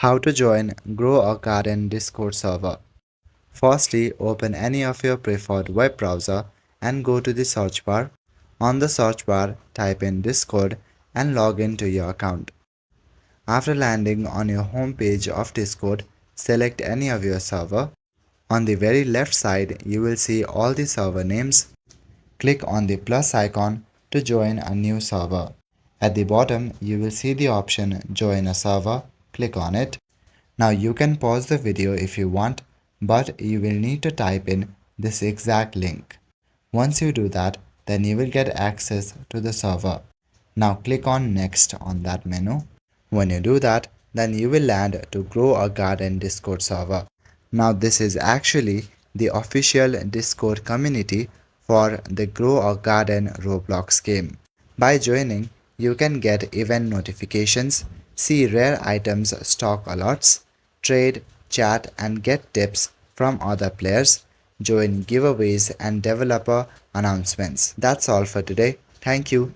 How to join Grow a Garden Discord server. Firstly, open any of your preferred web browser and go to the search bar. On the search bar, type in Discord and log into your account. After landing on your home page of Discord, select any of your server. On the very left side, you will see all the server names. Click on the plus icon to join a new server. At the bottom, you will see the option Join a server. Click on it. Now you can pause the video if you want, but you will need to type in this exact link. Once you do that, then you will get access to the server. Now click on Next on that menu. When you do that, then you will land to Grow a Garden Discord server. Now this is actually the official Discord community for the Grow a Garden Roblox game. By joining, you can get event notifications, see rare items stock alerts, trade, chat and get tips from other players, join giveaways and developer announcements. That's all for today. Thank you.